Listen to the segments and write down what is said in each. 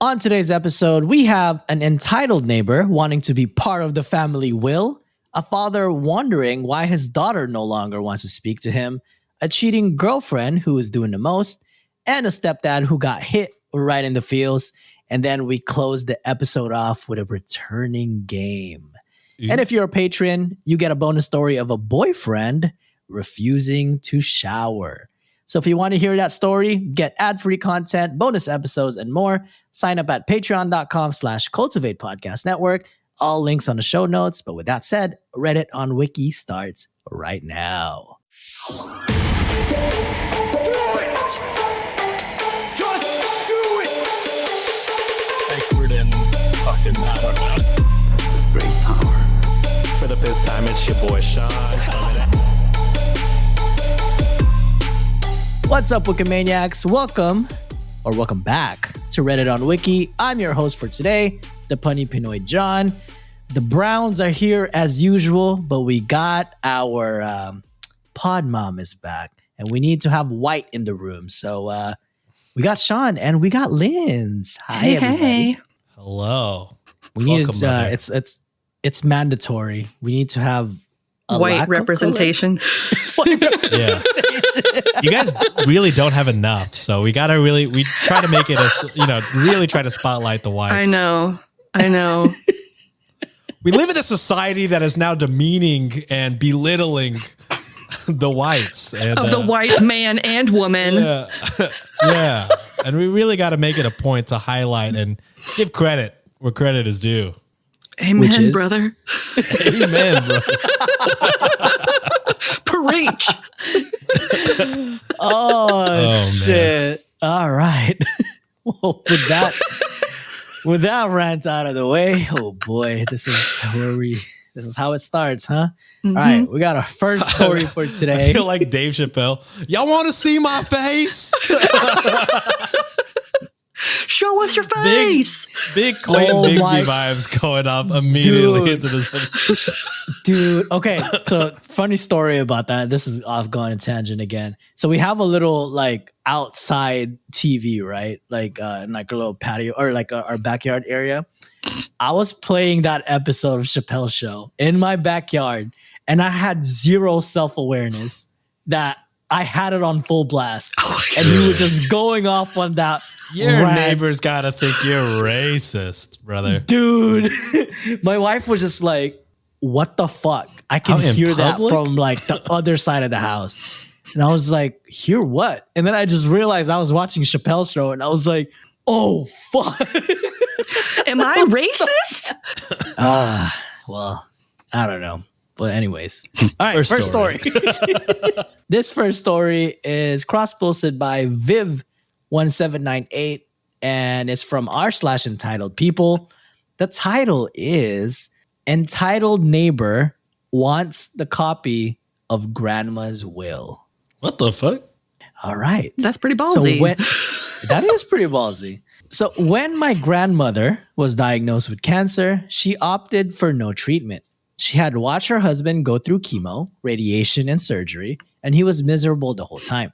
On today's episode, we have an entitled neighbor wanting to be part of the family will, a father wondering why his daughter no longer wants to speak to him, a cheating girlfriend who is doing the most, and a stepdad who got hit right in the feels. And then we close the episode off with a returning game. And if you're a patron, you get a bonus story of a boyfriend refusing to shower. So if you want to hear that story, get ad-free content, bonus episodes, and more, sign up at patreon.com/Cultivate Podcast Network. All links on the show notes. But with that said, Reddit on Wiki starts right now. Expert in fucking, I don't know. Great power. For the fifth time, it's your boy Sean. What's up, Wikimaniacs? Welcome back to Reddit on Wiki. I'm your host for today, the punny Pinoy John. The Browns are here as usual, but we got our pod mom is back, and we need to have White in the room. So we got Sean and we got Linz. Hi, everybody. Hey. Hello. We need it's mandatory. We need to have a white representation. Yeah. You guys really don't have enough, so we try to make it really try to spotlight the whites. I know. We live in a society that is now demeaning and belittling the whites and Of the white man and woman. Yeah. Yeah. And we really got to make it a point to highlight and give credit where credit is due. Amen, brother. Amen, brother. Preach. Oh shit. Man. All right. Well, with that rant out of the way, oh boy, this is how it starts, huh? Mm-hmm. All right, we got our first story for today. I feel like Dave Chappelle. Y'all want to see my face? Show us your face. Big Clayton Bigsby vibes going up immediately into this. Dude, okay. So funny story about that. This is off going on tangent again. So we have a little like outside TV, right? Like in like a little patio or like our backyard area. I was playing that episode of Chappelle's Show in my backyard, and I had zero self-awareness that I had it on full blast. And we were just going off on that. Your neighbors gotta think you're racist, brother. Dude, my wife was just like, what the fuck? I can hear that from like the other side of the house. And I was like, hear what? And then I just realized I was watching Chappelle's Show, and I was like, oh, fuck. Am I racist? Well, I don't know. But anyways. All right, first story. This first story is cross-posted by Viv1798, and it's from r/entitled people. The title is Entitled Neighbor Wants the Copy of Grandma's Will. What the fuck? All right. That's pretty ballsy. That is pretty ballsy. So when my grandmother was diagnosed with cancer, she opted for no treatment. She had watched her husband go through chemo, radiation, and surgery, and he was miserable the whole time.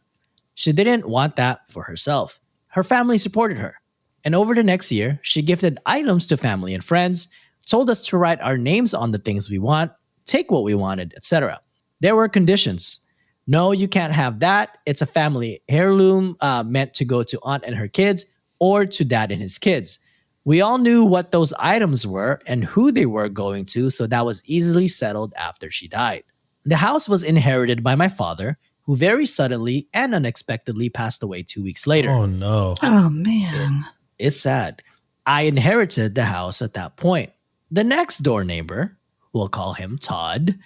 She didn't want that for herself. Her family supported her. And over the next year, she gifted items to family and friends, told us to write our names on the things we want, take what we wanted, etc. There were conditions. No, you can't have that. It's a family heirloom meant to go to aunt and her kids or to dad and his kids. We all knew what those items were and who they were going to, so that was easily settled after she died. The house was inherited by my father, who very suddenly and unexpectedly passed away 2 weeks later. Oh, no. Oh, man. It's sad. I inherited the house at that point. The next door neighbor, we'll call him Todd,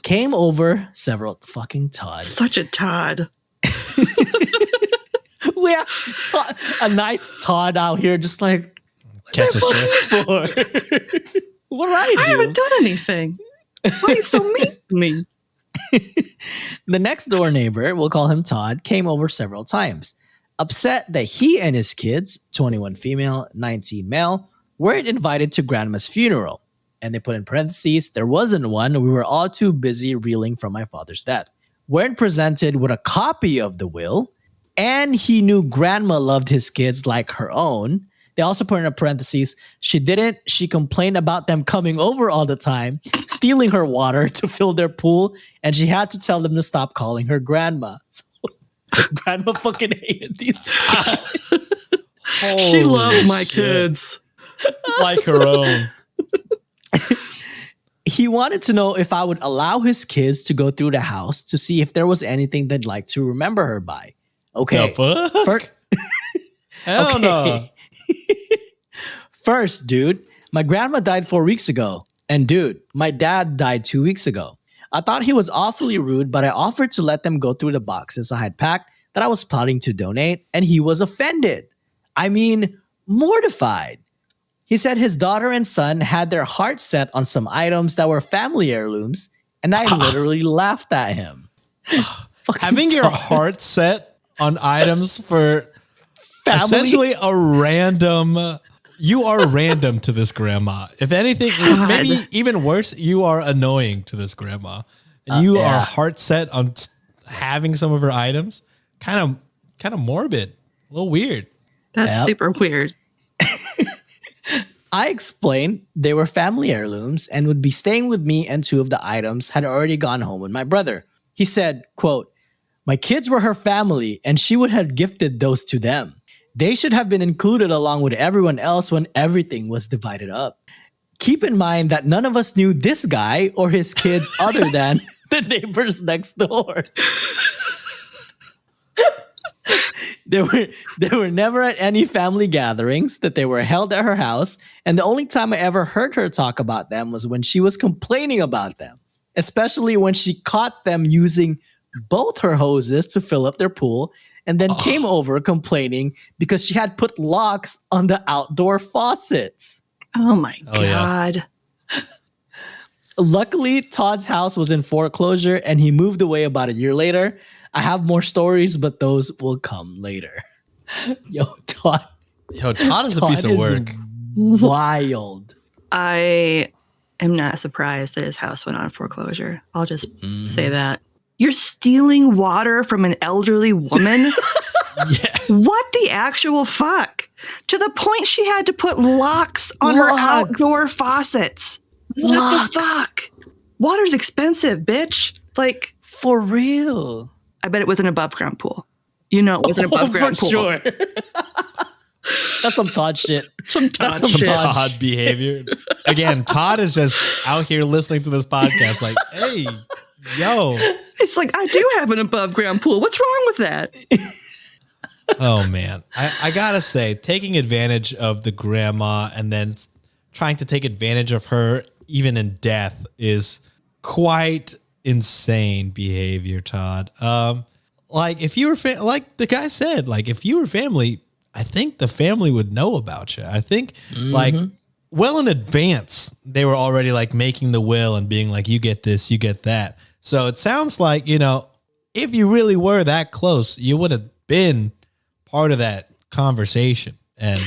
came over several fucking Todd. Such a Todd. We have a nice Todd out here just like, catch a strip. What I do? I haven't done anything. Why are you so mean to me? The next door neighbor, we'll call him Todd, came over several times, upset that he and his kids, 21 female, 19 male, weren't invited to grandma's funeral. And they put in parentheses, there wasn't one. We were all too busy reeling from my father's death. Weren't presented with a copy of the will, and he knew grandma loved his kids like her own. They also put in a parentheses, she didn't. She complained about them coming over all the time, stealing her water to fill their pool, and she had to tell them to stop calling her grandma. So, grandma fucking hated these guys. She loved my shit. kids. Like her own. He wanted to know if I would allow his kids to go through the house to see if there was anything they'd like to remember her by. Okay. The fuck? Fir- Hell no. First, dude, my grandma died 4 weeks ago. And dude, my dad died 2 weeks ago. I thought he was awfully rude, but I offered to let them go through the boxes I had packed that I was planning to donate, and he was offended. I mean, mortified. He said his daughter and son had their heart set on some items that were family heirlooms, and I literally laughed at him. Having your heart set on items for family? essentially a random. You are random to this grandma. If anything, maybe even worse, you are annoying to this grandma. And you are heart set on having some of her items. Kind of morbid. A little weird. That's super weird. I explained they were family heirlooms and would be staying with me, and two of the items had already gone home with my brother. He said, quote, my kids were her family and she would have gifted those to them. They should have been included along with everyone else when everything was divided up. Keep in mind that none of us knew this guy or his kids other than the neighbors next door. They were never at any family gatherings, that they were held at her house, and the only time I ever heard her talk about them was when she was complaining about them, especially when she caught them using both her hoses to fill up their pool and then came over complaining because she had put locks on the outdoor faucets. Oh my yeah. God. Luckily, Todd's house was in foreclosure and he moved away about a year later. I have more stories, but those will come later. Yo, Todd is a piece of work. Wild. I am not surprised that his house went on foreclosure. I'll just say that. You're stealing water from an elderly woman? What the actual fuck? To the point she had to put locks on her outdoor faucets. What the fuck? Water's expensive, bitch. Like, For real. I bet it was an above ground pool. You know it was an above ground pool. Sure. That's some Todd shit. Some Todd That's some shit. Todd behavior. Again, Todd is just out here listening to this podcast like, hey, yo. It's like, I do have an above ground pool. What's wrong with that? Oh, man. I gotta say, taking advantage of the grandma and then trying to take advantage of her even in death is quite insane behavior, Todd. Like if you were like the guy said, like if you were family, I think the family would know about you. I think like well in advance they were already like making the will and being like, you get this, you get that. So it sounds like, you know, if you really were that close, you would have been part of that conversation. And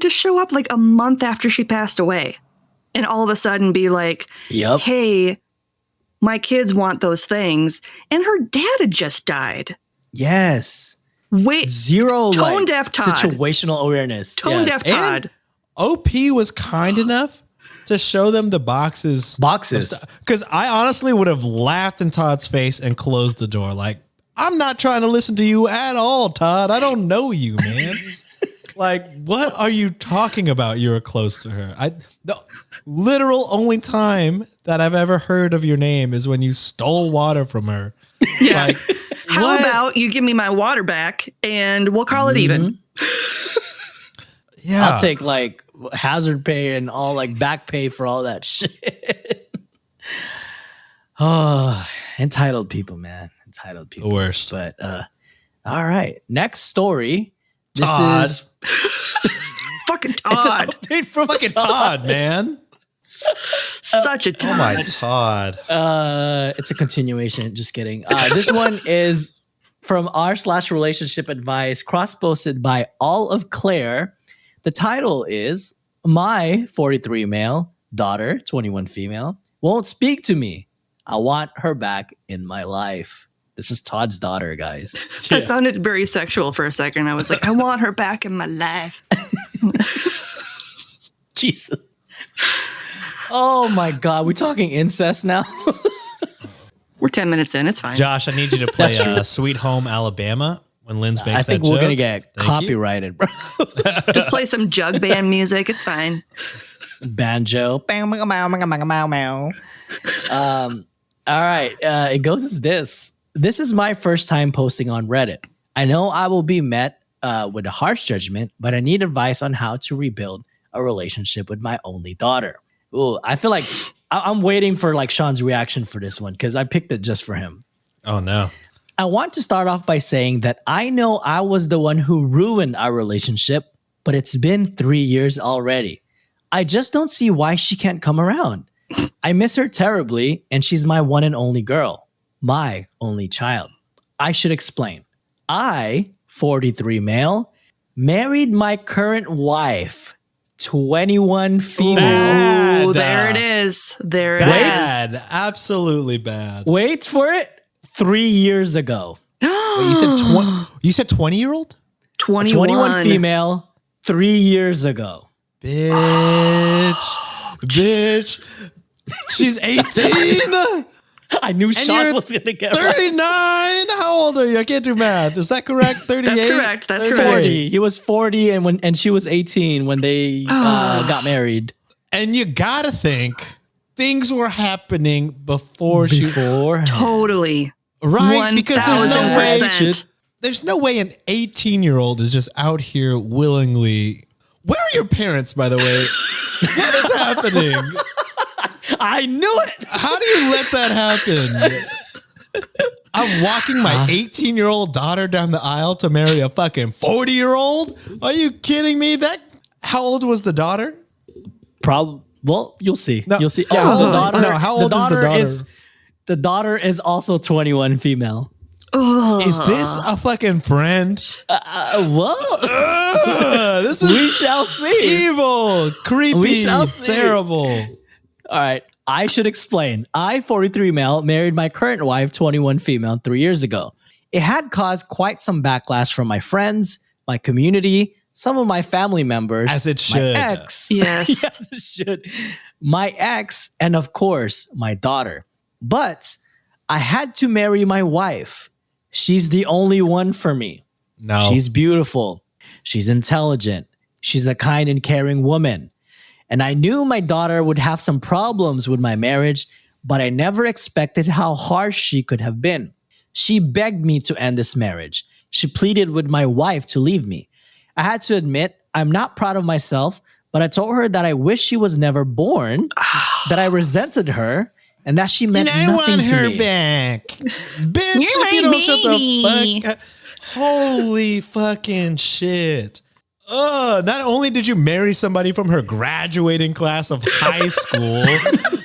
to show up like a month after she passed away and all of a sudden be like, hey, my kids want those things. And her dad had just died. Yes. Wait. Zero Tone deaf Todd. situational awareness. Tone deaf Todd. And OP was kind enough to show them the boxes. Because I honestly would have laughed in Todd's face and closed the door. Like, I'm not trying to listen to you at all, Todd. I don't know you, man. Like, what are you talking about? You were close to her. The literal only time that I've ever heard of your name is when you stole water from her. Yeah. Like, How about you give me my water back and we'll call it even? Yeah. I'll take like hazard pay and all like back pay for all that shit. Oh, entitled people, man. Entitled people. The worst. But all right. Next story. This Todd. is Fucking it's an Todd. update from Fucking Todd, man. Such a Todd. Oh my Todd. It's a continuation. Just kidding. This one is from r/relationship advice, cross-posted by All of Claire. The title is My 43 male daughter, 21 female, won't speak to me. I want her back in my life. This is Todd's daughter, guys. That sounded very sexual for a second. I was like, I want her back in my life. Jesus. Oh my God. We talking incest now? We're 10 minutes in. It's fine. Josh, I need you to play That's true. Sweet Home Alabama when Lynn's makes I think that we're joke. going to get Thank you. copyrighted, bro. Just play some jug band music. It's fine. Banjo. All right. It goes as this. This is my first time posting on Reddit. I know I will be met with a harsh judgment, but I need advice on how to rebuild a relationship with my only daughter. Ooh, I feel like I'm waiting for like Sean's reaction for this one because I picked it just for him. Oh, no. I want to start off by saying that I know I was the one who ruined our relationship, but it's been 3 years already. I just don't see why she can't come around. I miss her terribly, and she's my one and only girl, my only child. I should explain. I, 43 male, married my current wife, 21 female. Bad. Ooh, there it is. There it is. Bad. Absolutely bad. Wait for it. 3 years ago. Wait, you said 20? You said 20-year-old? 21 female, 3 years ago. Bitch. Bitch. She's 18. I knew Sean you're was going to get right. 39. How old are you? I can't do math. Is that correct? 38? That's correct. That's 38. correct. 40. He was 40 and she was 18 when they got married. And you got to think things were happening before she... Before. Totally. Right? Because $1,000%. there's no way an 18-year-old is just out here willingly... Where are your parents, by the way? What is happening? I knew it. How do you let that happen? I'm walking my 18-year-old daughter down the aisle to marry a fucking 40-year-old? Are you kidding me? How old was the daughter? Well, you'll see. No. You'll see. Yeah, Also, hold on. No, how old is the daughter? The daughter is also 21 female. Is this a fucking friend? Well, This is we shall see. evil, creepy, We shall see. terrible. All right. I should explain. I, 43 male, married my current wife, 21 female, 3 years ago. It had caused quite some backlash from my friends, my community, some of my family members. As it should. My ex. Yes. Yes, it should. My ex, and of course, my daughter. But I had to marry my wife. She's the only one for me. No. She's beautiful. She's intelligent. She's a kind and caring woman. And I knew my daughter would have some problems with my marriage, but I never expected how harsh she could have been. She begged me to end this marriage. She pleaded with my wife to leave me. I had to admit, I'm not proud of myself, but I told her that I wish she was never born, that I resented her, and that she meant I nothing want to her me. back. Bitch, You're if you my don't shut baby. the fuck up. Holy fucking shit. Not only did you marry somebody from her graduating class of high school,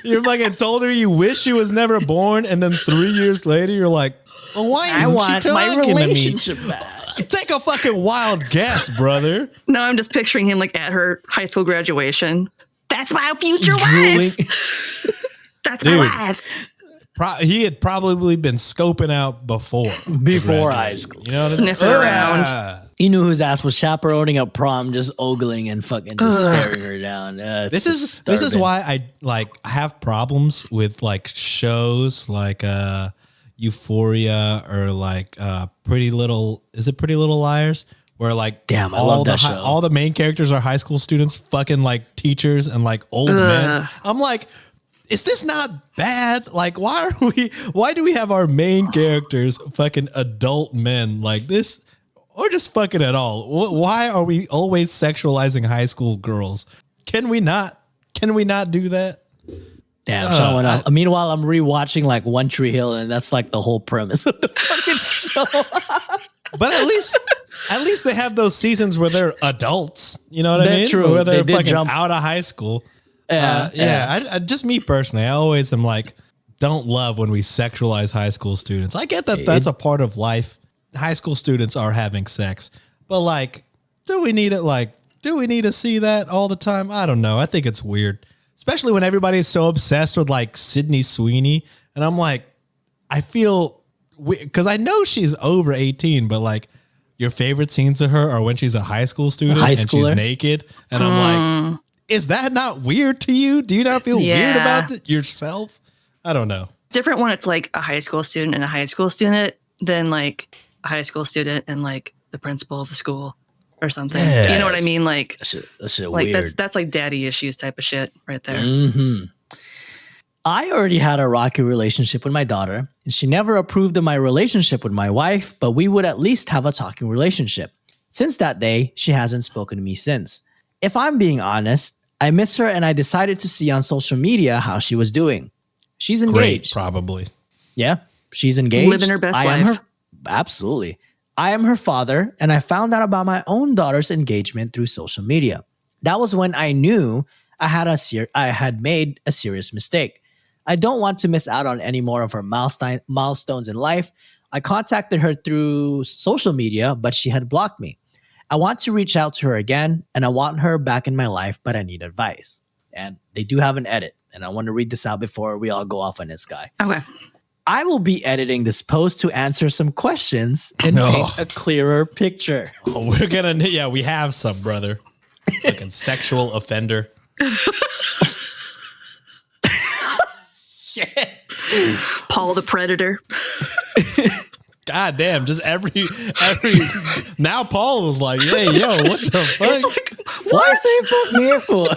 you fucking told her you wish she was never born, and then 3 years later, you're like, well, why I isn't want she my talking to me? relationship back. Take a fucking wild guess, brother. No, I'm just picturing him like at her high school graduation. That's my future Drooling. wife. That's Dude. my wife. He had probably been scoping out before Before graduating. high school. You know what Sniffing I mean? around. Ah. He knew his ass was chaperoning a prom, just ogling and fucking just staring her down. This is why I have problems with like shows like Euphoria or like Pretty Little. Is it Pretty Little Liars? Where like Damn, I love that show. all the main characters are high school students, fucking like teachers and like old men. I'm like, is this not bad? Like, why do we have our main characters fucking adult men like this, or just fucking at all? Why are we always sexualizing high school girls? Can we not do that? Damn, Sean went up. Meanwhile, I'm rewatching like One Tree Hill, and that's like the whole premise of the fucking show. But at least they have those seasons where they're adults. You know what I That's mean? true. Where they're They did fucking jump- out of high school. Yeah, I just me personally, I always am like, don't love when we sexualize high school students. I get that that's a part of life. High school students are having sex, but like, do we need it? Like, do we need to see that all the time? I don't know. I think it's weird, especially when everybody is so obsessed with like Sydney Sweeney, and I'm like, I feel because I know she's over 18, but like, your favorite scenes of her are when she's a high school student High and she's schooler? naked. And I'm like, is that not weird to you? Do you not feel weird Yeah. about it yourself? I don't know. Different when it's like a high school student and a high school student than like a high school student and like the principal of the school or something. Yeah. You know what I mean? Like, That shit like weird. that's like daddy issues type of shit right there. I already had a rocky relationship with my daughter, and she never approved of my relationship with my wife, but we would at least have a talking relationship. Since that day, she hasn't spoken to me since. If I'm being honest, I miss her and I decided to see on social media how she was doing. She's Great, engaged. probably. Yeah, she's engaged. Living her best I am life. Absolutely. I am her father, and I found out about my own daughter's engagement through social media. That was when I knew I had made a serious mistake. I don't want to miss out on any more of her milestones in life. I contacted her through social media, but she had blocked me. I want to reach out to her again, and I want her back in my life, but I need advice. And they do have an edit, and I want to read this out before we all go off on this guy. Okay. I will be editing this post to answer some questions and paint a clearer picture. Oh, we have some, brother. Fucking sexual offender. Shit. Paul the Predator. God damn, just every now Paul was like, hey, yo, what the fuck? Why say fuck me for?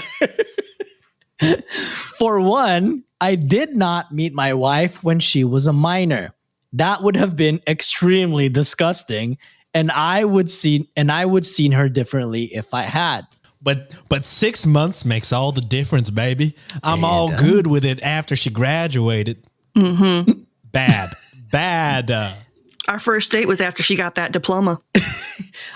For one, I did not meet my wife when she was a minor. That would have been extremely disgusting, and I would seen her differently if I had. But 6 months makes all the difference, baby. I'm all good with it after she graduated. Mm-hmm. Bad. Our first date was after she got that diploma.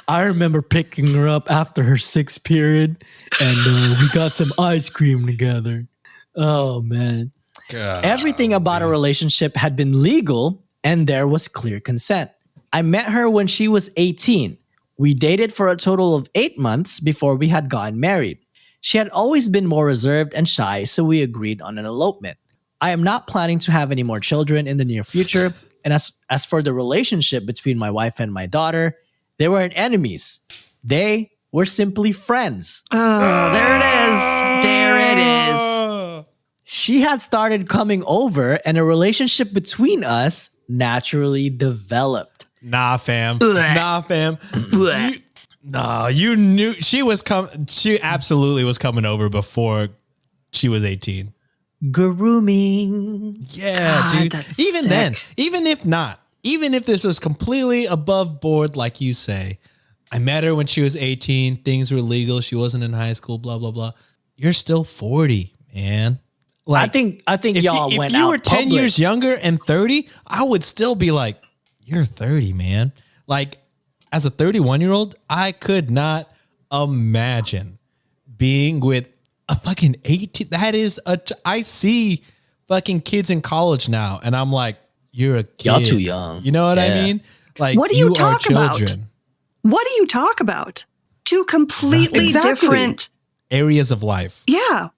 I remember picking her up after her 6th period, and we got some ice cream together. Oh, man. God, Everything about a relationship had been legal, and there was clear consent. I met her when she was 18. We dated for a total of 8 months before we had gotten married. She had always been more reserved and shy, so we agreed on an elopement. I am not planning to have any more children in the near future, and as for the relationship between my wife and my daughter, they weren't enemies. They were simply friends. Oh, there it is. There it is. She had started coming over, and a relationship between us naturally developed. Nah, fam. Blech. Nah, fam. Blech. You knew she absolutely was coming over before she was 18. Grooming. Yeah, God, dude. that's Even sick. then, even if this was completely above board, like you say, I met her when she was 18. Things were legal. She wasn't in high school. Blah blah blah. You're still 40, man. I think if y'all you, went if you out were 10 public. years younger and 30, I would still be like, you're 30, man. Like, as a 31-year-old, I could not imagine being with a fucking 18. That is I see fucking kids in college now, and I'm like, you're a kid. Y'all too young. You know what I Yeah. mean? Like, What do you are talk about? children. What do you talk about? Two completely Exactly. different, Areas of life.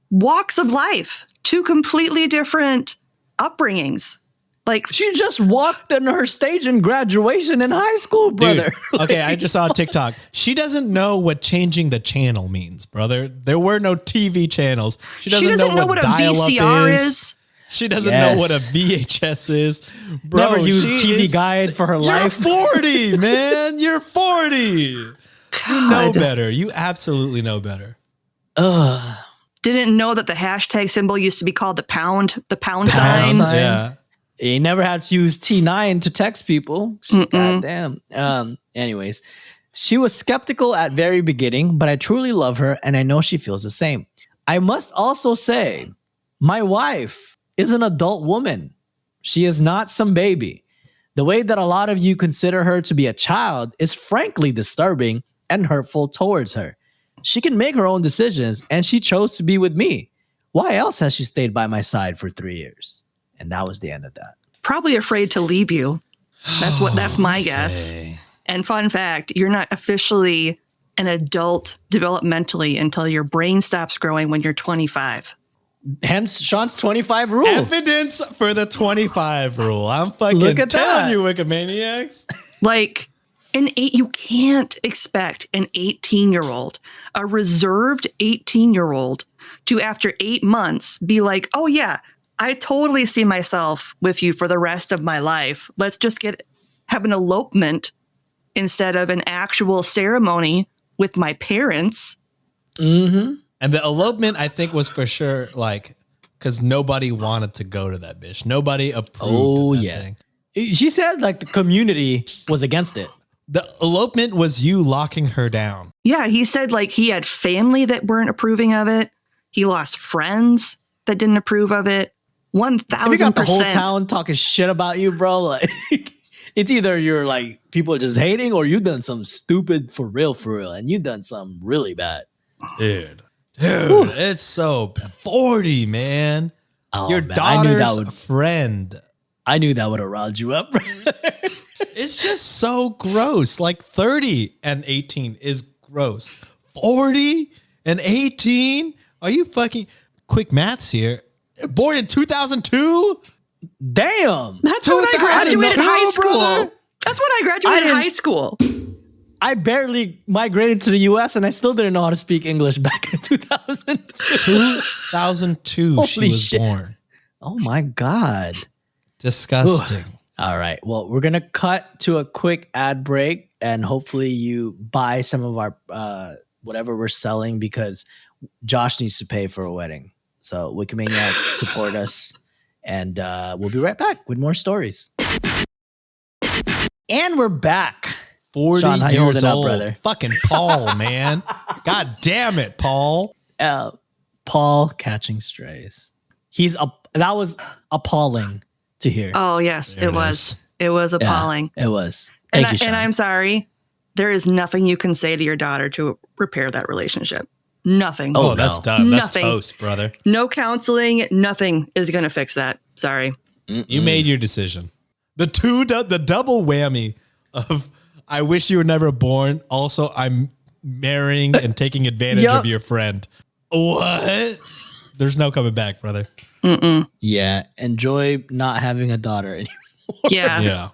walks of life. Two completely different upbringings. Like, She just walked on her stage in graduation in high school, brother. Dude, okay, I just saw a TikTok. She doesn't know what changing the channel means, brother. There were no TV channels. She doesn't know what a dial-up VCR is. is. She doesn't know what a Yes. VHS is. Bro, Never used she TV is- Guide for her You're life. 40, man. You're 40. You know better. You absolutely know better. Didn't know that the hashtag symbol used to be called the pound Pound sign. sign. Yeah. You never had to use T9 to text people. God damn. Anyways, she was skeptical at very beginning, but I truly love her and I know she feels the same. I must also say, my wife is an adult woman. She is not some baby. The way that a lot of you consider her to be a child is frankly disturbing and hurtful towards her. She can make her own decisions and she chose to be with me. Why else has she stayed by my side for 3 years? And that was the end of that. Probably afraid to leave you. That's my guess. And fun fact, you're not officially an adult developmentally until your brain stops growing when you're 25. Hence Sean's 25 rule. Evidence for the 25 rule. I'm fucking Look at telling that. you, Wikimaniacs. Like, You can't expect an 18-year-old, a reserved 18-year-old, to after 8 months be like, oh yeah, I totally see myself with you for the rest of my life. Let's just have an elopement instead of an actual ceremony with my parents. Mm-hmm. And the elopement, I think, was for sure like because nobody wanted to go to that bitch. Nobody approved. Oh, of that yeah. thing. She said like the community was against it. The elopement was you locking her down. Yeah, he said like he had family that weren't approving of it. He lost friends that didn't approve of it. 1,000%. If you got the whole town talking shit about you, bro, like it's either you're like people are just hating or you done something stupid for real, and you done something really bad. Dude, it's so 40, man. Oh, Your man, I knew that daughter's would friend. I knew that would have riled you up. It's just so gross. Like 30 and 18 is gross. 40 and 18? Are you fucking quick maths here? Born in 2002? Damn. That's when I graduated high school. brother. That's when I graduated high school. I barely migrated to the US and I still didn't know how to speak English back in 2002. 2002 she Holy was shit. born. Oh my God. Disgusting. All right. Well, we're going to cut to a quick ad break and hopefully you buy some of our whatever we're selling because Josh needs to pay for a wedding. So Wikimaniacs support us and we'll be right back with more stories. And we're back. 40 Sean, how you years holding up, old. brother? Fucking Paul, man. God damn it, Paul. Paul catching strays. That was appalling to hear. Oh, yes, There it it was. is. It was appalling. It was. And, Thank you, Sean. and I'm sorry. There is nothing you can say to your daughter to repair that relationship. Nothing. Oh, no. that's done. That's Nothing. toast, brother. No counseling. Nothing is going to fix that. Sorry. You made your decision. The double whammy of I wish you were never born. Also, I'm marrying and taking advantage Yup. of your friend. What? There's no coming back, brother. Yeah. Enjoy not having a daughter anymore. Yeah. Yeah. All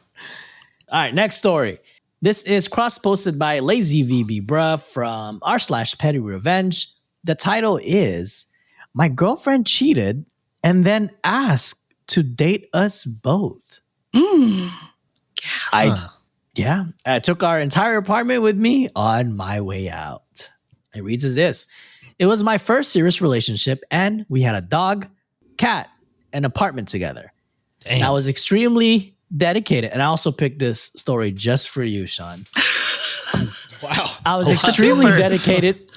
right, next story. This is cross-posted by Lazy VB Bruh from r/Petty Revenge. The title is, My Girlfriend Cheated and Then Asked to Date Us Both. I took our entire apartment with me on my way out. It reads as this. It was my first serious relationship and we had a dog, cat, and apartment together. Damn. I was extremely dedicated. And I also picked this story just for you, Sean. Wow. I was extremely dedicated.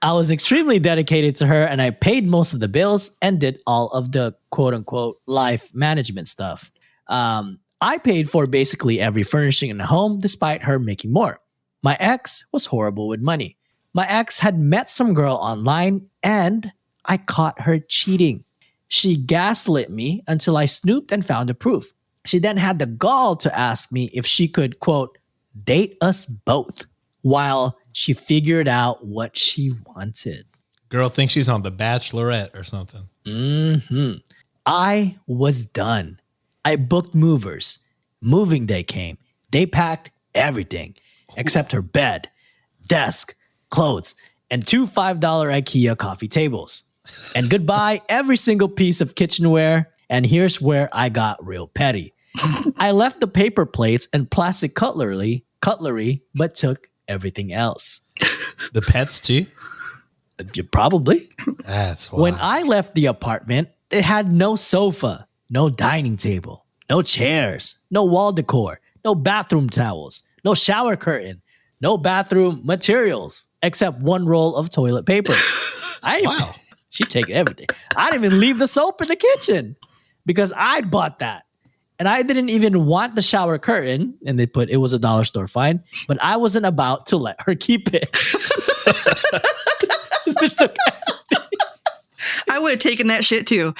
I was extremely dedicated to her and I paid most of the bills and did all of the quote unquote life management stuff. I paid for basically every furnishing in the home despite her making more. My ex was horrible with money. My ex had met some girl online and I caught her cheating. She gaslit me until I snooped and found the proof. She then had the gall to ask me if she could, quote, date us both while she figured out what she wanted. Girl thinks she's on The Bachelorette or something. I was done. I booked movers. Moving day came. They packed everything except her bed, desk, clothes, and 2 $5 IKEA coffee tables. And goodbye, every single piece of kitchenware. And here's where I got real petty. I left the paper plates and plastic cutlery, but took everything else. The pets too? Probably. That's why. When I left the apartment, it had no sofa, no dining table, no chairs, no wall decor, no bathroom towels, no shower curtain, no bathroom materials, except one roll of toilet paper. Wow. She'd take everything. I didn't even leave the soap in the kitchen because I bought that. And I didn't even want the shower curtain, and they put it was a dollar store fine, but I wasn't about to let her keep it. This bitch took everything. I would have taken that shit too.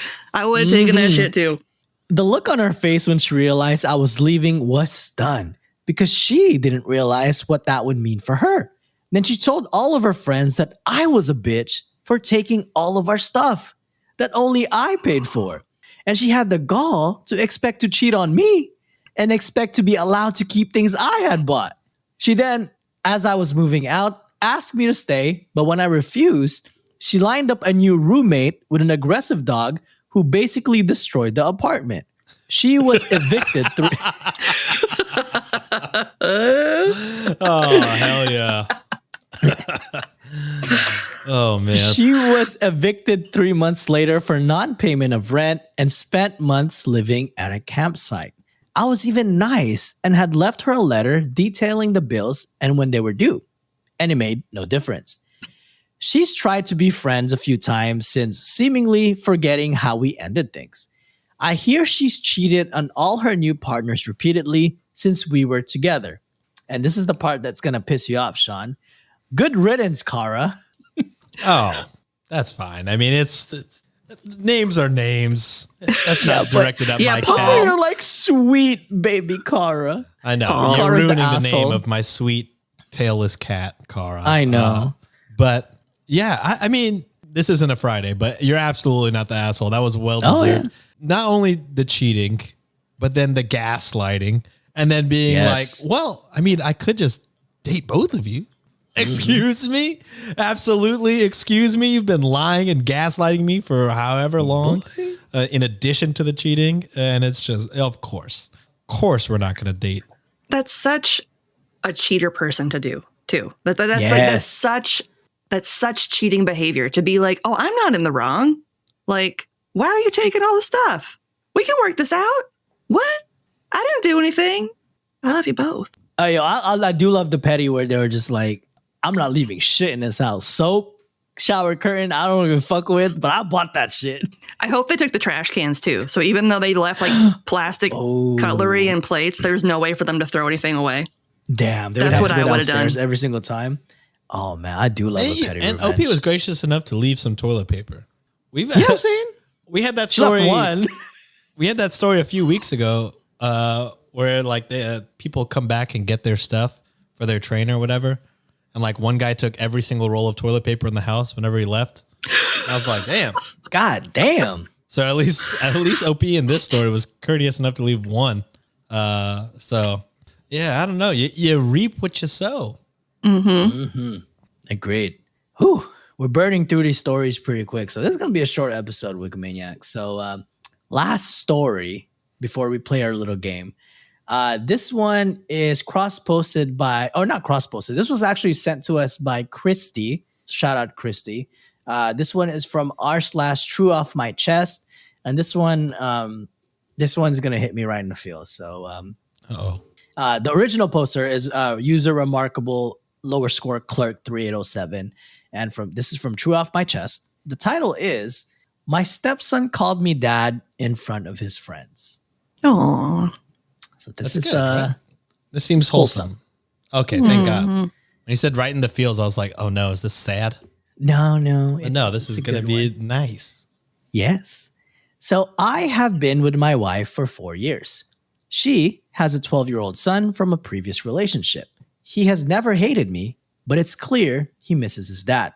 The look on her face when she realized I was leaving was stunned because she didn't realize what that would mean for her. Then she told all of her friends that I was a bitch for taking all of our stuff that only I paid for. And she had the gall to expect to cheat on me and expect to be allowed to keep things I had bought. She then, as I was moving out, asked me to stay, but when I refused, she lined up a new roommate with an aggressive dog who basically destroyed the apartment. She was evicted Oh, hell yeah. Oh, man. She was evicted 3 months later for non-payment of rent and spent months living at a campsite. I was even nice and had left her a letter detailing the bills and when they were due, and it made no difference. She's tried to be friends a few times since, seemingly forgetting how we ended things. I hear she's cheated on all her new partners repeatedly since we were together. And this is the part that's going to piss you off, Sean. Good riddance, Kara. Oh, that's fine. I mean, it's names are names. That's not directed at my Paul, cat. you're like sweet baby Kara. I know. Paul. You're Kara's the ruining the name asshole. of my sweet tailless cat, Kara. I know. But yeah, I mean, this isn't a Friday, but you're absolutely not the asshole. That was well deserved. yeah. Not only the cheating, but then the gaslighting, and then being Yes. like, well, I mean, I could just date both of you. Excuse me? Absolutely. Excuse me. You've been lying and gaslighting me for however long, in addition to the cheating. And it's just, of course, we're not going to date. That's such a cheater person to do too. That's Yes. like that's such cheating behavior to be like, oh, I'm not in the wrong. Like, why are you taking all the stuff? We can work this out. What? I didn't do anything. I love you both. I do love the petty where they were just like, I'm not leaving shit in this house. Soap, shower curtain, I don't even fuck with, but I bought that shit. I hope they took the trash cans too. So even though they left like plastic cutlery and plates, there's no way for them to throw anything away. Damn, they That's would what have to I go would've downstairs done. every single time. Oh man, I do love a petty And revenge. OP was gracious enough to leave some toilet paper. You know what I'm saying? We had that She left story. one. We had that story a few weeks ago, where like people come back and get their stuff for their trainer or whatever, and like one guy took every single roll of toilet paper in the house whenever he left. I was like, damn. God damn. So at least OP in this story was courteous enough to leave one. So yeah, I don't know. You reap what you sow. Agreed. Whew. We're burning through these stories pretty quick. So this is going to be a short episode, Wikimaniacs. So last story before we play our little game. This one is cross-posted by, or not cross-posted. This was actually sent to us by Christy. Shout out Christy. This one is from r/true off my chest. And this one's going to hit me right in the feels. So the original poster is user remarkable lower score clerk 3807. And this is from True Off My Chest. The title is My Stepson Called Me Dad in Front of His Friends. Oh, So this That's is good, right? This seems wholesome. Okay, thank God. When you said right in the feels, I was like, oh no, is this sad? No. No, this is a going to good be nice. Yes. So I have been with my wife for 4 years. She has a 12-year-old son from a previous relationship. He has never hated me, but it's clear he misses his dad.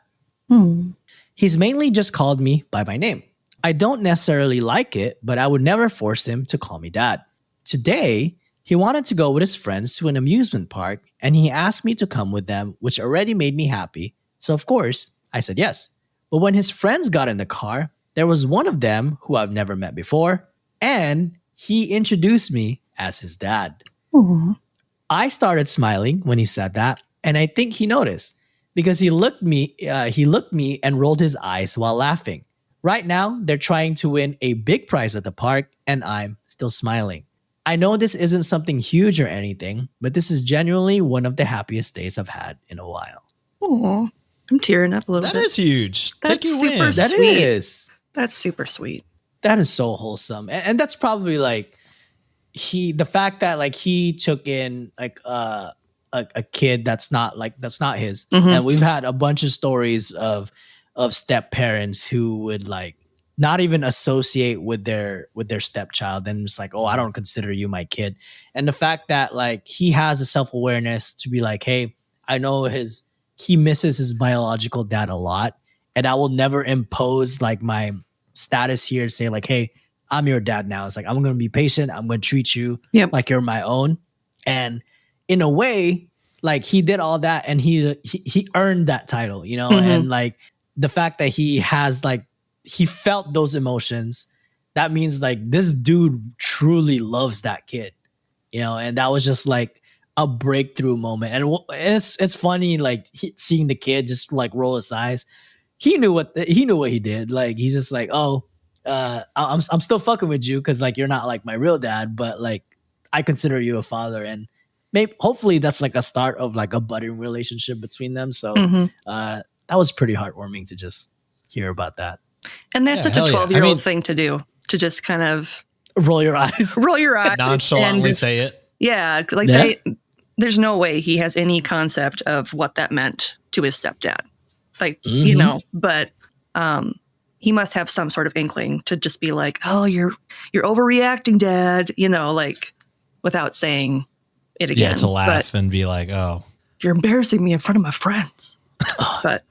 He's mainly just called me by my name. I don't necessarily like it, but I would never force him to call me dad. Today, he wanted to go with his friends to an amusement park, and he asked me to come with them, which already made me happy. So of course, I said yes. But when his friends got in the car, there was one of them who I've never met before, and he introduced me as his dad. I started smiling when he said that, and I think he noticed because he looked me and rolled his eyes while laughing. Right now, they're trying to win a big prize at the park, and I'm still smiling. I know this isn't something huge or anything, but this is genuinely one of the happiest days I've had in a while. oh, I'm tearing up a little That bit. is huge. That's Take your super win. sweet. That is. That's super sweet. That is so wholesome. And that's probably like the fact that like he took in like a kid that's not his. And we've had a bunch of stories of step parents who would like not even associate with their stepchild and it's like, oh, I don't consider you my kid. And the fact that like he has a self-awareness to be like, hey, I know he misses his biological dad a lot, and I will never impose like my status here to say like, hey, I'm your dad now. It's like, I'm going to be patient. I'm going to treat you Yep. like you're my own. And in a way, like he did all that and he earned that title, you know, and like the fact that he has like he felt those emotions, that means like this dude truly loves that kid, you know, and that was just like a breakthrough moment. And it's funny like seeing the kid just like roll his eyes. He knew what he did. Like he's just like, oh, I'm still fucking with you because like you're not like my real dad, but like I consider you a father, and maybe hopefully that's like a start of like a budding relationship between them. So that was pretty heartwarming to just hear about that. And that's such a 12-year-old thing to do, to just kind of roll your eyes, nonchalantly say it. Yeah, like there's no way he has any concept of what that meant to his stepdad. Like, you know, but he must have some sort of inkling to just be like, oh, you're overreacting, Dad, you know, like without saying it again. Yeah, to laugh and be like, oh, you're embarrassing me in front of my friends. But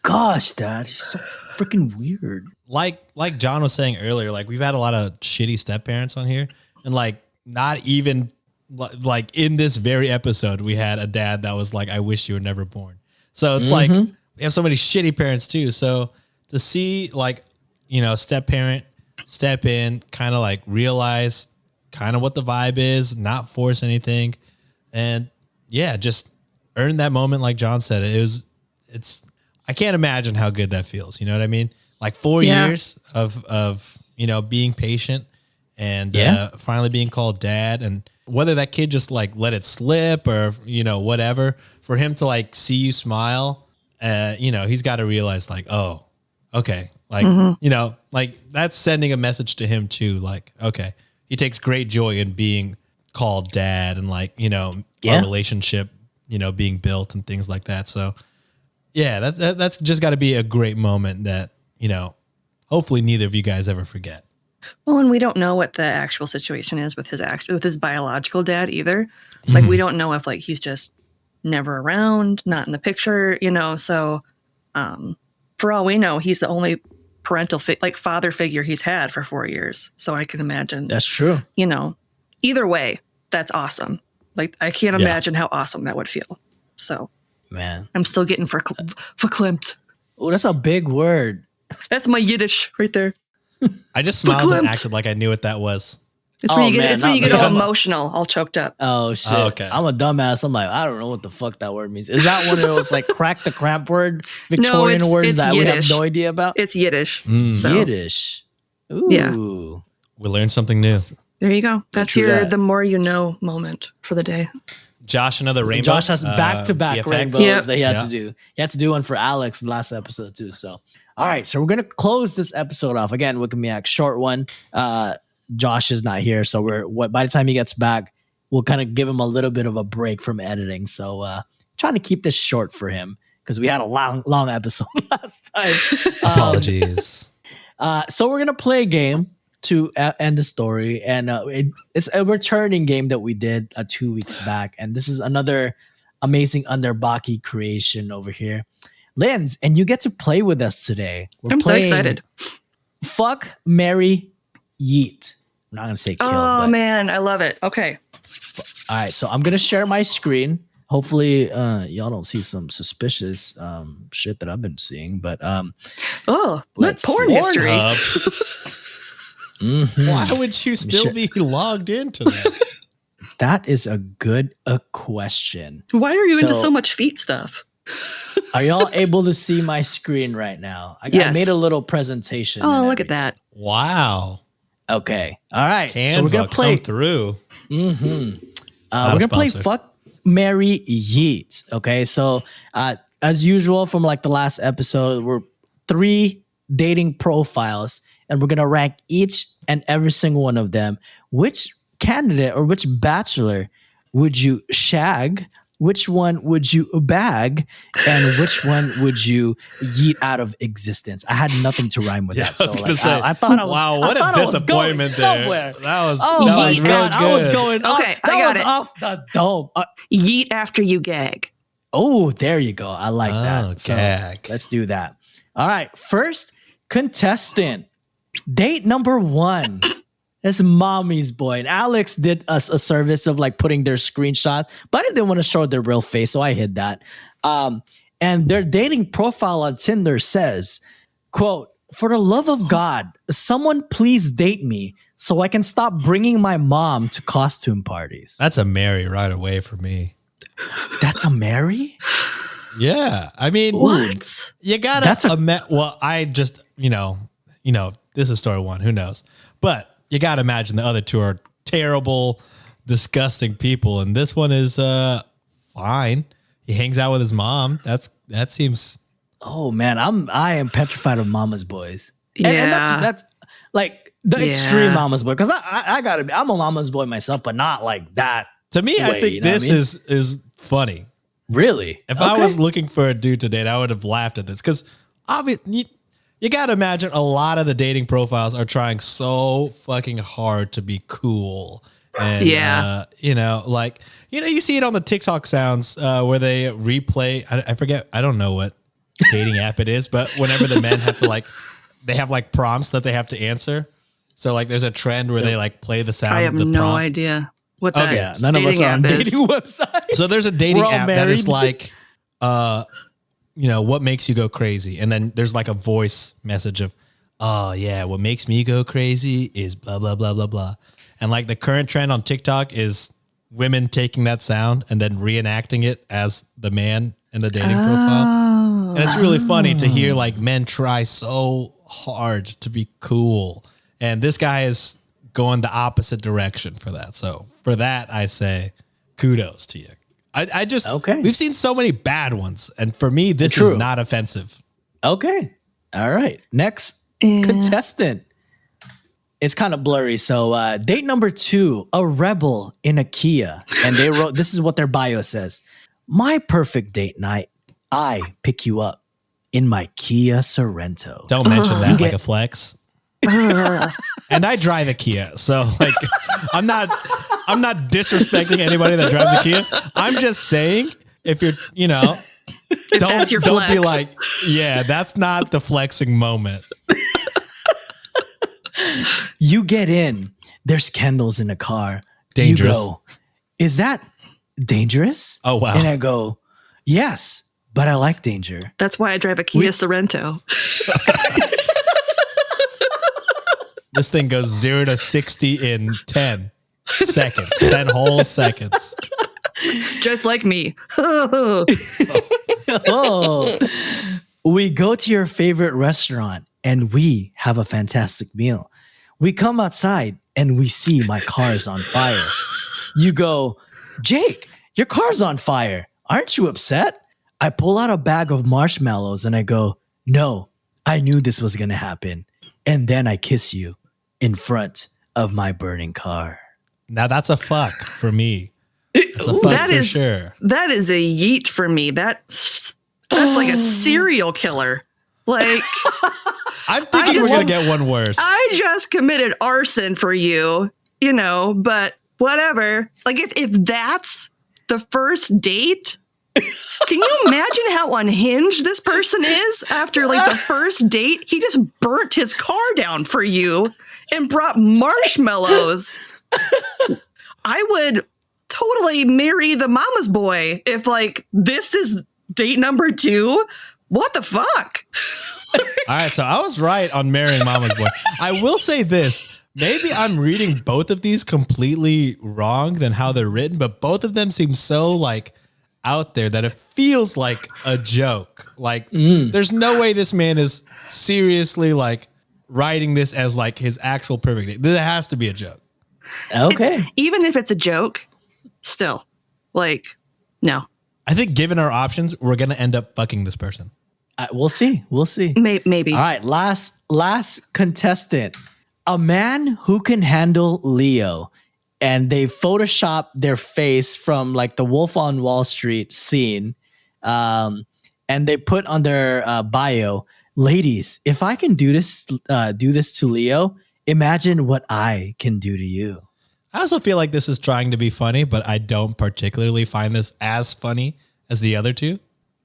gosh, Dad, he's so freaking weird. Like John was saying earlier, like we've had a lot of shitty step parents on here, and like not even like in this very episode, we had a dad that was like, I wish you were never born. So it's like, we have so many shitty parents too. So to see like, you know, step parent step in, kind of like realize kind of what the vibe is, not force anything. And yeah, just earn that moment. Like John said, I can't imagine how good that feels. You know what I mean? Like 4 years of, you know, being patient and finally being called dad, and whether that kid just like let it slip or, you know, whatever, for him to like see you smile, you know, he's got to realize like, oh, okay. Like, you know, like that's sending a message to him too. Like, okay, he takes great joy in being called dad and like, you know, our relationship, you know, being built and things like that. So yeah, that's just got to be a great moment that, you know, hopefully neither of you guys ever forget. Well, and we don't know what the actual situation is with his biological dad either. Like we don't know if like he's just never around, not in the picture, you know. So for all we know, he's the only parental father figure he's had for 4 years. So I can imagine that's true. You know, either way, that's awesome. Like I can't imagine how awesome that would feel. So man, I'm still getting verklempt. Oh, that's a big word. That's my Yiddish right there. I just smiled and acted like I knew what that was. It's when you get all emotional, all choked up. Oh shit! Oh, okay. I'm a dumbass. I'm like, I don't know what the fuck that word means. Is that one of those like crack the cramp word Victorian words that Yiddish. We have no idea about? It's Yiddish. So. Yiddish. Ooh. Yeah. We learned something new. There you go. That's your the more you know moment for the day. Josh, another rainbow. Josh has back-to-back rainbows that he had to do. He had to do one for Alex in the last episode too. So, all right. So we're going to close this episode off. Again, Wikimaniacs, short one. Josh is not here. So by the time he gets back, we'll kind of give him a little bit of a break from editing. So trying to keep this short for him because we had a long episode last time. Apologies. So we're going to play a game to end the story, and it's a returning game that we did 2 weeks back, and this is another amazing Underbaki creation over here, Linz, and you get to play with us today. I'm so excited. Fuck, marry, yeet. I'm not gonna say kill. Oh man, I love it. Okay. All right, so I'm gonna share my screen. Hopefully, y'all don't see some suspicious shit that I've been seeing, but let's porn history. Why would you still be logged into that? That is a good question. Why are you into so much feet stuff? Are y'all able to see my screen right now? I made a little presentation. Oh, look at that. Wow. Okay. All right. Canva, so we're going to play through. We're going to play Fuck, Marry, Yeet. Okay. So as usual from like the last episode, we're 3 dating profiles, and we're going to rank each and every single one of them. Which candidate or which bachelor would you shag? Which one would you bag? And which one would you yeet out of existence? I had nothing to rhyme with that. So like, I thought wow, what a disappointment there. Somewhere. That was real good. I was going okay, I got it. Off the dome. Yeet after you gag. Oh, there you go. I like that. Gag. So let's do that. All right. First contestant. Date number 1. It's mommy's boy. And Alex did us a service of like putting their screenshot, but I didn't want to show their real face, so I hid that. And their dating profile on Tinder says, quote, "For the love of God, someone please date me so I can stop bringing my mom to costume parties." That's a Mary right away for me. That's a Mary? Yeah. I mean, What? you gotta well, I just, this is story one. Who knows? But you gotta imagine the other two are terrible, disgusting people, and this one is fine. He hangs out with his mom. That seems. Oh man, I am petrified of mama's boys. And Yeah. that's like the extreme mama's boy. Because I gotta be, I'm a mama's boy myself, but not like that. To me, I way, think you know this what I mean? is funny. Really? If I was looking for a dude to date, I would have laughed at this because obviously you got to imagine a lot of the dating profiles are trying so fucking hard to be cool. And, you see it on the TikTok sounds where they replay. I forget. I don't know what dating app it is, but whenever the men have to they have like prompts that they have to answer. So like there's a trend where they like play the sound I have of the no prompt. idea what that Yeah, none of us dating are on app is. dating websites. So there's a dating We're all app that is married. like, what makes you go crazy? And then there's like a voice message of, oh yeah, what makes me go crazy is blah, blah, blah, blah, blah. And like the current trend on TikTok is women taking that sound and then reenacting it as the man in the dating profile. And it's really funny to hear like men try so hard to be cool. And this guy is going the opposite direction for that. So for that, I say kudos to you. I just, we've seen so many bad ones. And for me, this is not offensive. Okay. All right. Next contestant. It's kind of blurry. So date number 2, a rebel in a Kia. And they wrote, this is what their bio says. "My perfect date night. I pick you up in my Kia Sorento." Don't mention that like a flex. And I drive a Kia, so like I'm not disrespecting anybody that drives a Kia. I'm just saying if you're, that's your don't be flex. like, yeah, that's not the flexing moment. You get in. There's candles in the car. Dangerous. You go, "Is that dangerous?" Oh, wow. And I go, "Yes, but I like danger." That's why I drive a Kia Sorento. This thing goes 0 to 60 in 10 seconds, 10 whole seconds. Just like me. Oh, we go to your favorite restaurant and we have a fantastic meal. We come outside and we see my car's on fire. You go, "Jake, your car's on fire. Aren't you upset?" I pull out a bag of marshmallows and I go, "No, I knew this was going to happen." And then I kiss you in front of my burning car. Now that's a fuck for me. That's a fuck for sure. That is a yeet for me. That's like a serial killer. Like I'm thinking we're going to get one worse. I just committed arson for you, but whatever. Like if that's the first date, can you imagine how unhinged this person is after like the first date? He just burnt his car down for you and brought marshmallows. I would totally marry the mama's boy if like this is date number 2. What the fuck? All right, so I was right on marrying mama's boy. I will say this. Maybe I'm reading both of these completely wrong than how they're written, but both of them seem so like out there that it feels like a joke. Like there's no way this man is seriously like writing this as like his actual perfect date. There has to be a joke. Okay. Even if it's a joke, still, like, no. I think given our options, we're going to end up fucking this person. We'll see. We'll see. Maybe. All right. Last contestant. A man who can handle Leo. And they Photoshop their face from like the Wolf on Wall Street scene. And they put on their bio, "Ladies, if I can do this to Leo, imagine what I can do to you." I also feel like this is trying to be funny, but I don't particularly find this as funny as the other two.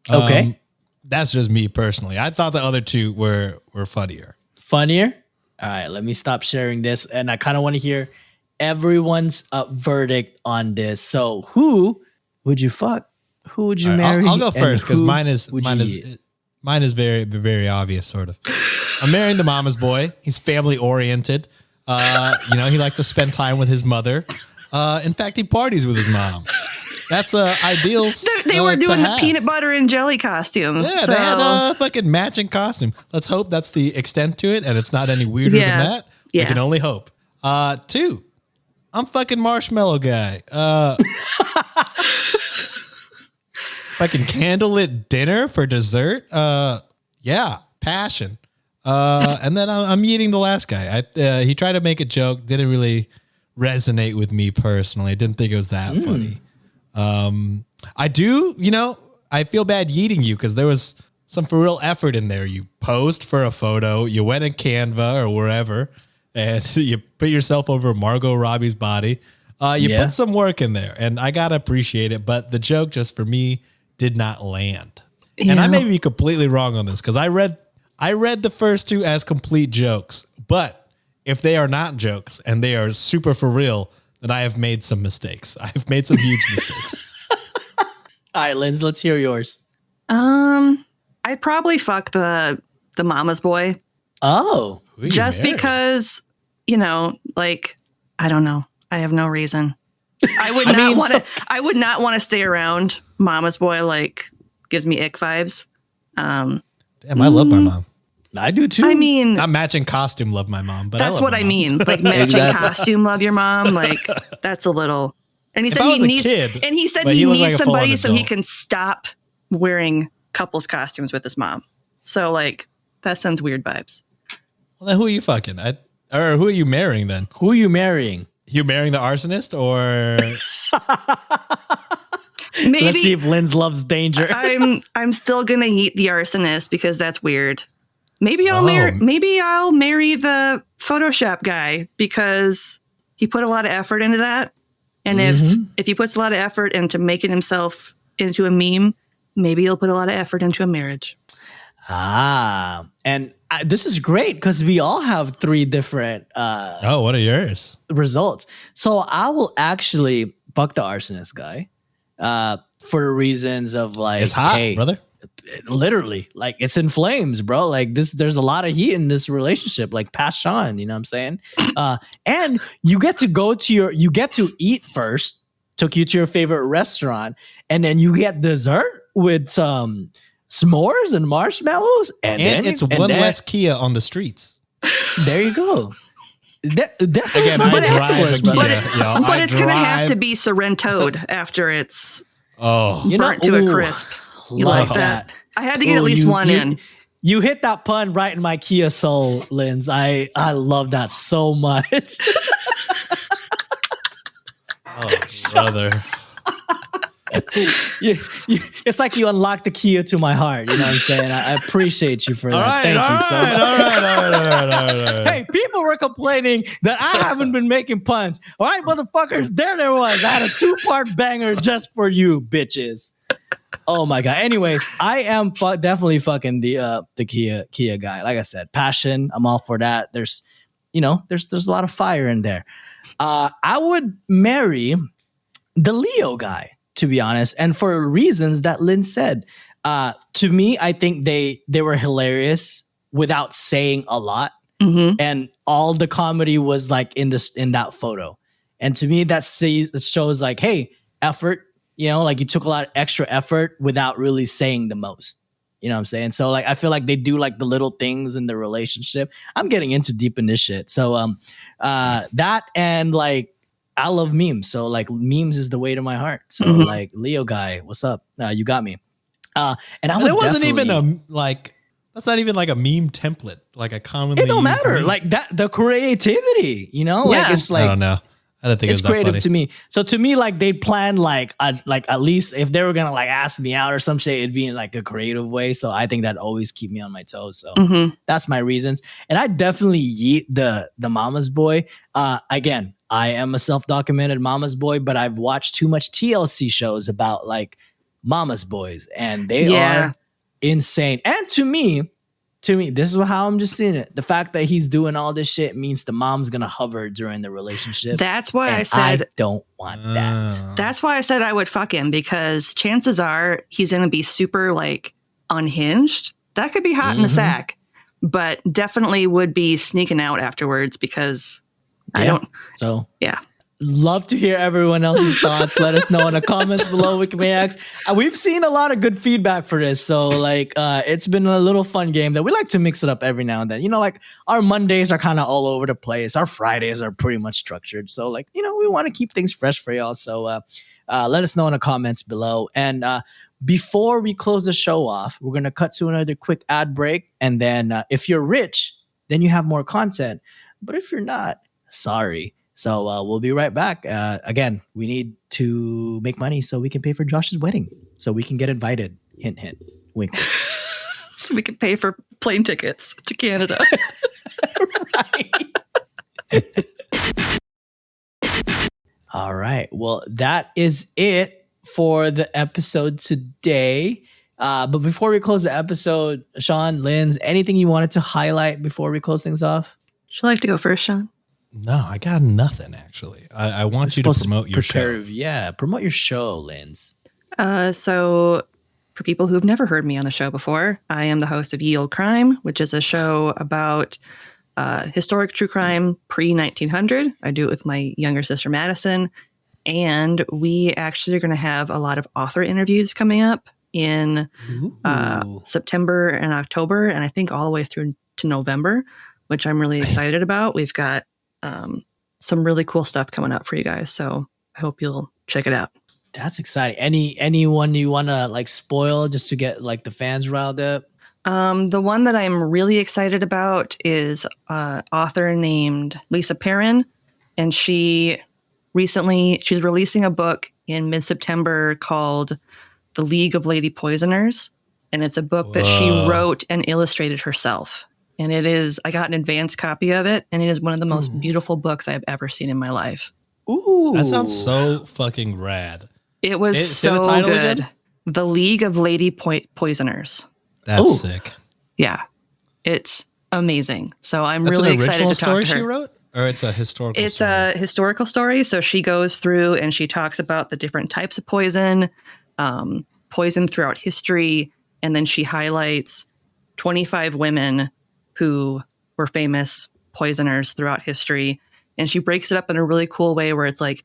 Okay. That's just me personally. I thought the other two were funnier. Funnier? All right, let me stop sharing this, and I kind of want to hear everyone's verdict on this. So, who would you fuck? Who would you All right, marry? I'll go and first because who mine is would mine you is eat? mine is very very obvious, sort of. I'm marrying the mama's boy. He's family oriented. He likes to spend time with his mother. In fact, he parties with his mom. That's ideals. They were doing the have. peanut butter and jelly costume. Yeah, so, they had a fucking matching costume. Let's hope that's the extent to it, and it's not any weirder Yeah. than that. We Yeah. can only hope. 2, I'm fucking marshmallow guy. Fucking candlelit dinner for dessert. Yeah, passion. And then I'm eating the last guy. He tried to make a joke, didn't really resonate with me personally. I didn't think it was that funny. I do, I feel bad yeeting you because there was some for real effort in there. You posed for a photo, you went in Canva or wherever, and you put yourself over Margot Robbie's body. You Yeah. put some work in there, and I gotta appreciate it. But the joke just for me did not land. And I Yeah. may be completely wrong on this because I read the first 2 as complete jokes. But if they are not jokes and they are super for real, then I have made some mistakes. I've made some huge mistakes. All right, Linz, let's hear yours. I'd probably fuck the mama's boy Oh, Who you just marry? because, I don't know. I have no reason. I would not want to stay around mama's boy. Like, gives me ick vibes. Damn, I love my mom. I do too. I mean, Not matching costume, love my mom, but that's love what my I mom. mean. Like matching Exactly. costume, love your mom. Like that's a little. And he If said I was he a needs. kid, And he said but he he looked needs like a full-on somebody so he adult. can stop wearing couples costumes with his mom. So like that sends weird vibes. Well, then who are you fucking? Or who are you marrying then? Who are you marrying? You marrying the arsonist or Maybe Let's see if Linz loves danger. I'm still gonna eat the arsonist because that's weird. Maybe I'll Oh. marry the Photoshop guy because he put a lot of effort into that. And if he puts a lot of effort into making himself into a meme, maybe he'll put a lot of effort into a marriage. And this is great because we all have 3 different oh, what are yours? results. So I will actually fuck the arsonist guy for reasons of like, It's hot, hey, brother. literally, like it's in flames, bro. Like there's a lot of heat in this relationship, like passion, you know what I'm saying? And you get to eat first, took you to your favorite restaurant, and then you get dessert with some s'mores and marshmallows, and And then it's one less Kia on the streets. There you go. Definitely Again, fun I drive afterwards, a brother. Kia. But it's gonna have to drive- be Sorrentoed after it's Oh, You know, burnt to a ooh, crisp. You love like that? I had to get at Ooh, least one you, in. You hit that pun right in my Kia soul, Linz. I love that so much. brother. It's like you unlocked the Kia to my heart. You know what I'm saying? I appreciate you for that. All right, Thank all you so right, much. all right. Hey, people were complaining that I haven't been making puns. All right, motherfuckers, there was. I had a 2-part banger just for you, bitches. Oh my god. Anyways, I am definitely fucking the Kia guy. Like I said, passion. I'm all for that. There's a lot of fire in there. I would marry the Leo guy, to be honest, and for reasons that Lynn said. To me, I think they were hilarious without saying a lot, and all the comedy was like in that photo. And to me, that shows like, hey, effort. Like you took a lot of extra effort without really saying the most. You know what I'm saying? So like, I feel like they do like the little things in the relationship. I'm getting into deep in this shit. So that and like, I love memes. So like memes is the way to my heart. So like Leo guy, what's up? You got me. And it wasn't even that's not even like a meme template. Like a commonly it don't used matter. meme. Like that, the creativity, like Yeah. it's like, I don't know. I don't think it's it was that creative funny. to me. So to me, like they planned like at least if they were gonna like ask me out or some shit, it'd be in like a creative way. So I think that always keep me on my toes. So that's my reasons. And I definitely yeet the mama's boy. Again, I am a self-documented mama's boy, but I've watched too much TLC shows about like mama's boys, and they Yeah. are insane. And to me, to me, this is how I'm just seeing it. The fact that he's doing all this shit means the mom's gonna hover during the relationship. That's why and I said I don't want that. That's why I said I would fuck him, because chances are he's going to be super like unhinged. That could be hot in the sack, but definitely would be sneaking out afterwards because I don't. So yeah. Love to hear everyone else's thoughts. Let us know in the comments below, Wikimaniacs. We've seen a lot of good feedback for this. So like it's been a little fun game that we like to mix it up every now and then. You know, like our Mondays are kind of all over the place. Our Fridays are pretty much structured. So like, you know, we want to keep things fresh for y'all. So let us know in the comments below. And before we close the show off, we're going to cut to another quick ad break. And then if you're rich, then you have more content. But if you're not, sorry. So we'll be right back. Again, we need to make money so we can pay for Josh's wedding, so we can get invited. Hint, hint, wink. So we can pay for plane tickets to Canada. Right. All right. Well, that is it for the episode today. But before we close the episode, Sean, Linz, anything you wanted to highlight before we close things off? Would you like to go first, Sean? No, I got nothing actually. I want you to promote your show. Yeah, promote your show, Linz. So for people who have never heard me on the show before, I am the host of Olde Crime, which is a show about historic true crime pre-1900. I do it with my younger sister, Madison. And we actually are going to have a lot of author interviews coming up in September and October, and I think all the way through to November, which I'm really excited about. We've got some really cool stuff coming up for you guys. So I hope you'll check it out. That's exciting. Anyone you want to like spoil just to get like the fans riled up? The one that I'm really excited about is author named Lisa Perrin. And she's releasing a book in mid-September called The League of Lady Poisoners. And it's a book that she wrote and illustrated herself. And I got an advanced copy of it, and it is one of the most beautiful books I've ever seen in my life. Ooh. That sounds so fucking rad. It was Say the so title good. again? The League of Lady Poisoners. That's sick. Yeah. It's amazing. So I'm That's really an excited original to talk story to her. she wrote? Or it's a historical It's story? a historical story. So she goes through and she talks about the different types of poison, poison throughout history. And then she highlights 25 women who were famous poisoners throughout history. And she breaks it up in a really cool way where it's like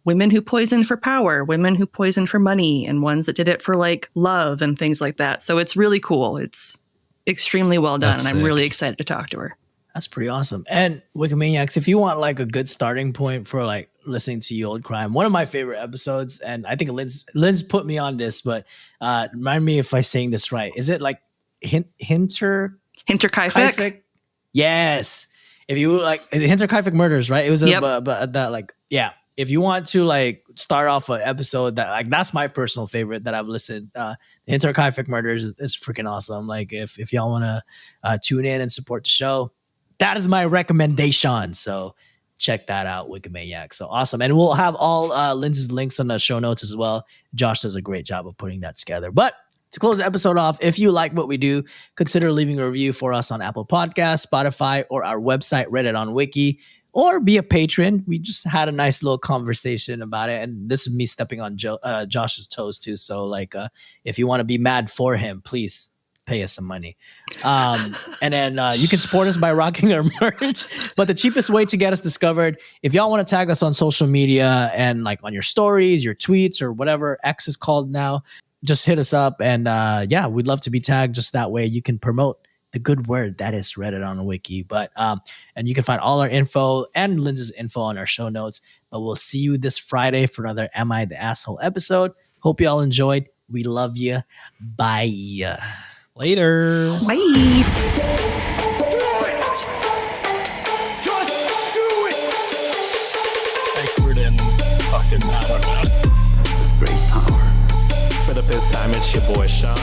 women who poisoned for power, women who poisoned for money, and ones that did it for like love and things like that. So it's really cool. It's extremely well done. That's and I'm sick. really excited to talk to her. That's pretty awesome. And Wikimaniacs, if you want like a good starting point for like listening to Olde Crime, one of my favorite episodes, and I think Liz put me on this, but remind me if I'm saying this right. Is it like Hinterkaifeck? Yes. If you like the Hinterkaifeck murders, right? It was Yep. that like, yeah. If you want to like start off an episode that like, that's my personal favorite that I've listened. The Hinterkaifeck murders is freaking awesome. Like if y'all want to tune in and support the show, that is my recommendation. So check that out, Wikimaniacs. So awesome. And we'll have all Linz's links on the show notes as well. Josh does a great job of putting that together. But to close the episode off, if you like what we do, consider leaving a review for us on Apple Podcasts, Spotify, or our website, Reddit on Wiki, or be a patron. We just had a nice little conversation about it. And this is me stepping on Josh's toes too. So like, if you want to be mad for him, please pay us some money. And then you can support us by rocking our merch. But the cheapest way to get us discovered, if y'all want to tag us on social media and like on your stories, your tweets, or whatever X is called now, just hit us up. And yeah, we'd love to be tagged. Just that way you can promote the good word that is Reddit on Wiki. But and you can find all our info and Linz's info on our show notes. But we'll see you this Friday for another Am I the Asshole episode. Hope you all enjoyed. We love you. Bye. Later. Bye. Expert in fucking, I don't know. Great power. For the fifth time, it's your boy Sean.